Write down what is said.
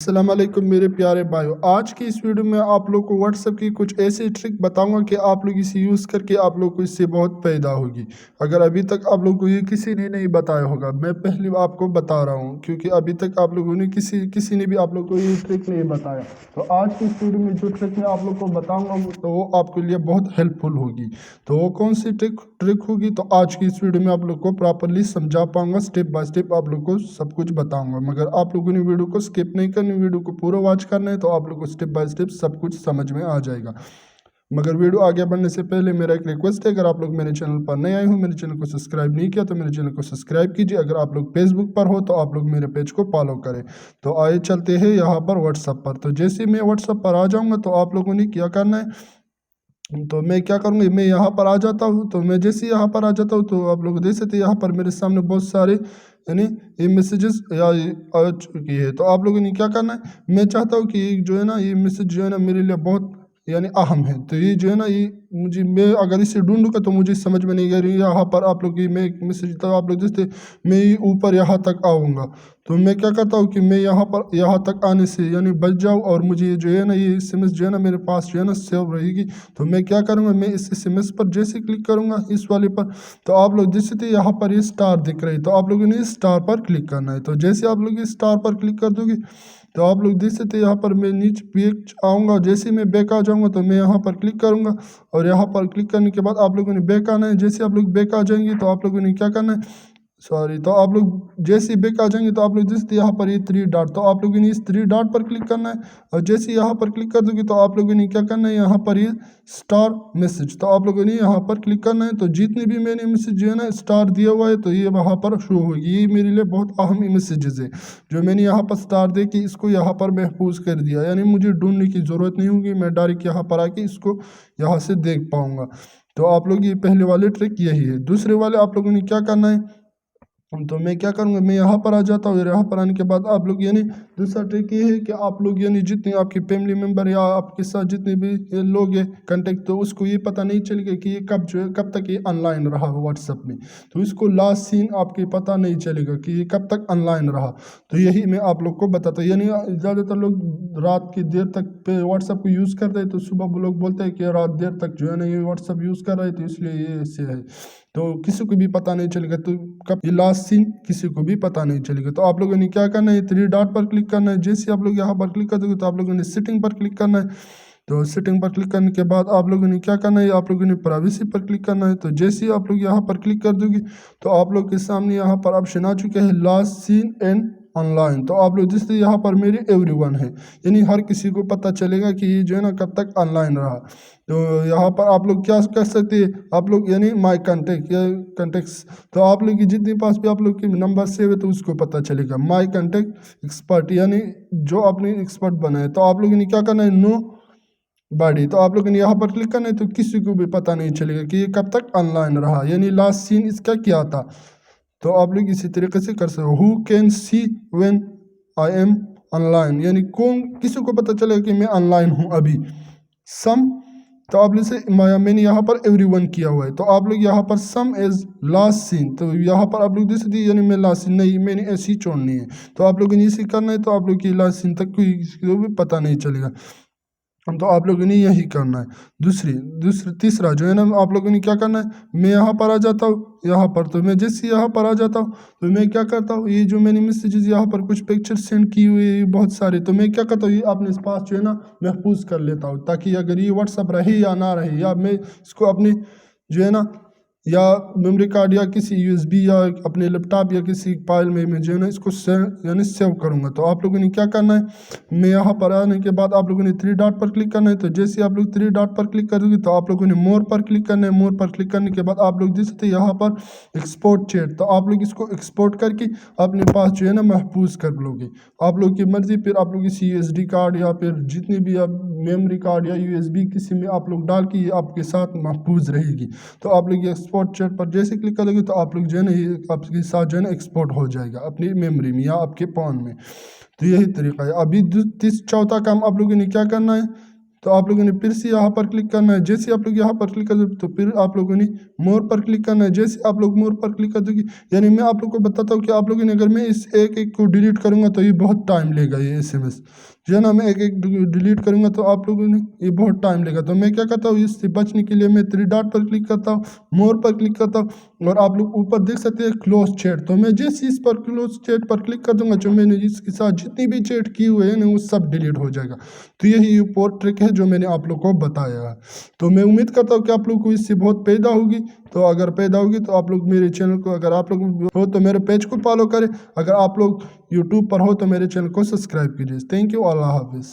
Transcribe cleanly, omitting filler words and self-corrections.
अस्सलाम वालेकुम मेरे प्यारे भाइयों। आज की इस वीडियो में आप लोग को व्हाट्सएप की कुछ ऐसी ट्रिक बताऊंगा कि आप लोग इसे यूज़ करके आप लोग को इससे बहुत फ़ायदा होगी। अगर अभी तक आप लोग को ये किसी ने नहीं बताया होगा, मैं पहली बार आपको बता रहा हूँ, क्योंकि अभी तक आप लोगों ने किसी ने भी आप लोग को ये ट्रिक नहीं बताया। तो आज की इस वीडियो में जो ट्रिक मैं आप लोग को बताऊँगा तो वो आपके लिए बहुत हेल्पफुल होगी। तो वो कौन सी ट्रिक होगी, तो आज की इस वीडियो में आप लोग को प्रॉपरली समझा पाऊंगा, स्टेप बाय स्टेप आप लोग को सब कुछ बताऊंगा। मगर आप लोगों ने वीडियो को स्किप नहीं करनी, वीडियो को पूरा वॉच करना है, तो आप लोग को स्टेप बाय स्टेप सब कुछ समझ में आ जाएगा। मगर वीडियो आगे बढ़ने से पहले मेरा एक रिक्वेस्ट है, अगर आप लोग मेरे चैनल पर नए आए हो, मेरे चैनल को सब्सक्राइब नहीं किया तो मेरे चैनल को सब्सक्राइब कीजिए। अगर आप लोग फेसबुक पर हो तो आप लोग मेरे पेज को फॉलो करें। तो आइए चलते हैं यहाँ पर व्हाट्सएप पर। तो जैसे मैं व्हाट्सएप पर आ जाऊँगा तो आप लोगों ने क्या करना है, तो मैं क्या करूँगा, मैं यहाँ पर आ जाता हूँ। तो मैं जैसे यहाँ पर आ जाता हूँ तो आप लोग देख सकते हैं यहाँ पर मेरे सामने बहुत सारे यानी ये मैसेजेस आ चुकी है। तो आप लोगों ने क्या करना है, मैं चाहता हूँ कि जो है ना ये मैसेज जो है ना मेरे लिए बहुत यानी अहम है। तो ये जो है ना ये मुझे, मैं अगर इसे ढूंढूंगा तो मुझे समझ में नहीं आ रही। यहाँ पर आप लोग ये मैं एक मैसेज, तो आप लोग देखते मैं ऊपर यहाँ तक आऊँगा। तो मैं क्या करता हूँ कि मैं यहाँ तक आने से यानी बच जाऊँ, और मुझे जो है ना ये SMS जो है ना मेरे पास जो है ना सेव रहेगी। तो मैं क्या करूँगा, मैं इस SMS पर जैसे क्लिक करूँगा इस वाले पर, तो आप लोग देख सकते हैं यहाँ पर ये स्टार दिख रही है। तो आप लोगों ने इस स्टार पर क्लिक करना है। तो जैसे आप लोग इस स्टार पर क्लिक कर दोगे तो आप लोग देख सकते हैं यहाँ पर मैं नीचे बैक आऊँगा। जैसे मैं बैक आ जाऊँगा तो मैं यहाँ पर क्लिक करूँगा, और यहाँ पर क्लिक करने के बाद आप लोगों ने बैक आना है। जैसे आप लोग बैक आ जाएंगे तो आप लोगों ने क्या करना है, सॉरी, तो आप लोग जैसे ही बैक आ जाएंगे तो आप लोग जैसे यहाँ पर ये 3 डॉट, तो आप लोगों ने इस 3 डॉट पर क्लिक करना है। और जैसे यहाँ पर क्लिक कर दोगे तो आप लोगों ने क्या करना है, यहाँ पर ये स्टार मैसेज, तो आप लोगों ने यहाँ पर क्लिक करना है। तो जितने भी मैंने मैसेज जो है ना स्टार दिया हुआ है तो ये वहाँ पर शो होगी। ये मेरे लिए बहुत अहम मैसेजेस है जो मैंने यहाँ पर स्टार दे के इसको यहाँ पर महफूज कर दिया, यानी मुझे ढूंढने की ज़रूरत नहीं होगी, मैं डायरेक्ट यहाँ पर आके इसको यहाँ से देख पाऊँगा। तो आप लोग ये पहले वाले ट्रिक यही है। दूसरे वाले आप लोगों ने क्या करना है, तो मैं क्या करूँगा, मैं यहाँ पर आ जाता हूँ। यहाँ पर आने के बाद आप लोग यानी दूसरा ट्रिक ये है कि आप लोग यानी जितने आपके फैमिली मेम्बर या आपके साथ जितने भी ये लोग हैं कंटेक्ट, तो उसको ये पता नहीं चलेगा कि ये कब जो है कब तक ये ऑनलाइन रहा व्हाट्सएप में। तो इसको लास्ट सीन आपके पता नहीं चलेगा कि ये कब तक ऑनलाइन रहा। तो यही मैं आप लोग को बताता हूँ। यानी ज़्यादातर लोग रात की देर तक पे व्हाट्सएप को यूज़ करते हैं, तो सुबह वो लोग बोलते हैं कि रात देर तक जो है ना ये व्हाट्सएप यूज़ कर रहे थे, इसलिए ये ऐसे है। तो किसी को भी पता नहीं चलेगा, तो कब ये लास्ट सीन किसी को भी पता नहीं चलेगा। तो आप लोगों ने क्या करना है, 3 डॉट पर क्लिक करना है। जैसे आप लोग यहाँ पर क्लिक कर दोगे तो आप लोगों ने सेटिंग पर क्लिक करना है। तो सेटिंग पर क्लिक करने के बाद आप लोगों ने क्या करना है, आप लोगों ने प्राइवेसी पर क्लिक करना है। तो जैसे ही आप लोग यहाँ पर क्लिक कर दोगे तो आप लोग के सामने यहाँ पर ऑप्शन आ चुके हैं लास्ट सीन एंड ऑनलाइन। तो आप लोग जिससे यहाँ पर मेरे एवरीवन है, यानी हर किसी को पता चलेगा कि ये जो है ना कब तक ऑनलाइन रहा। तो यहाँ पर आप लोग क्या कर सकते हैं, आप लोग यानी माई कॉन्टेक्ट या कॉन्टेक्ट्स, तो आप लोग की जितने पास भी आप लोग के नंबर सेव है तो उसको पता चलेगा। माई कॉन्टेक्ट एक्सपर्ट यानी जो आपने एक्सपर्ट बनाए, तो आप लोगों ने क्या करना है, नो बॉडी, तो आप लोगों ने यहाँ पर क्लिक करना है। तो किसी को भी पता नहीं चलेगा कि ये कब तक ऑनलाइन रहा, यानी लास्ट सीन इसका क्या था। तो आप लोग इसी तरीके से कर सकते हो। Who can see when I am online, यानी कौन किसी को पता चलेगा कि मैं ऑनलाइन हूँ अभी। सम, तो आप जैसे मैंने यहाँ पर एवरीवन किया हुआ है, तो आप लोग यहाँ पर सम एज लास्ट सीन, तो यहाँ पर आप लोग देख सकते यानी मैं लास्ट सीन नहीं, मैंने ऐसी छोड़नी है। तो आप लोगों ने इसी करना है, तो आप लोग की लास्ट सीन तक कोई किसी को भी पता नहीं चलेगा। तो आप लोगों ने यही करना है। तीसरा जो है ना, आप लोगों ने क्या करना है, मैं यहाँ पर आ जाता हूँ यहाँ पर। तो मैं जैसे यहाँ पर आ जाता हूँ तो मैं क्या करता हूँ, ये जो मैंने मैसेजेस यहाँ पर कुछ पिक्चर सेंड की हुई है बहुत सारे, तो मैं क्या करता हूँ, ये अपने पास जो है ना महफूज कर लेता हूँ, ताकि अगर ये व्हाट्सअप रहे या ना रहे, या मैं इसको अपने जो है ना या मेमोरी कार्ड या किसी USB या अपने लैपटॉप या किसी फाइल में मैं जो है ना इसको यानी सेव करूँगा। तो आप लोगों ने क्या करना है, मैं यहाँ पर आने के बाद आप लोगों ने 3 डॉट पर क्लिक करना है। तो जैसे आप लोग 3 डॉट पर क्लिक करोगे तो आप लोगों ने मोर पर क्लिक करना है। मोर पर क्लिक करने के बाद आप लोग देख सकते हैं यहाँ पर एक्सपोर्ट चैट, तो आप लोग इसको एक्सपोर्ट करके अपने पास जो है ना महफूज कर लोगे। आप लोग की मर्जी, फिर आप लोग इसी USB कार्ड या फिर जितने भी आप मेमोरी कार्ड या USB किसी में आप लोग डाल के ये आपके साथ महफूज रहेगी। तो आप लोग एक्सपोर्ट चैट पर जैसे क्लिक करोगे तो आप लोग जो है ना ये आपके साथ जो है ना एक्सपोर्ट हो जाएगा अपनी मेमोरी में या आपके फ़ोन में। तो यही तरीका है। अभी चौथा काम आप लोगों ने क्या करना है, तो आप लोगों ने फिर से यहाँ पर क्लिक करना है। जैसे आप लोग यहाँ पर क्लिक कर दो तो फिर आप लोगों ने मोर पर क्लिक करना है। जैसे आप लोग मोर पर क्लिक कर दोगे, यानी मैं आप लोग को बताता हूँ कि आप लोगों ने अगर मैं इस एक एक को डिलीट करूँगा तो ये बहुत टाइम लेगा, ये SMS जो है ना, मैं एक एक डिलीट करूँगा तो आप लोगों ने ये बहुत टाइम लेगा। तो मैं क्या करता हूँ, इससे बचने के लिए मैं 3 डॉट पर क्लिक करता हूँ, मोर पर क्लिक करता हूँ और आप लोग ऊपर देख सकते हैं क्लोज चैट। तो मैं जैसे इस पर क्लोज चैट पर क्लिक कर दूंगा, जो मैंने इसके साथ जितनी भी चैट की हुए हैं ना वो सब डिलीट हो जाएगा। तो यही वो ट्रिक है जो मैंने आप लोग को बताया है। तो मैं उम्मीद करता हूँ कि आप लोग को इससे बहुत पैदा होगी। तो अगर पैदा होगी तो आप लोग मेरे चैनल को, अगर आप लोग हो तो मेरे पेज को फॉलो करें, अगर आप लोग यूट्यूब पर हो तो मेरे चैनल को सब्सक्राइब कीजिए। थैंक यू, अल्लाह हाफिज़।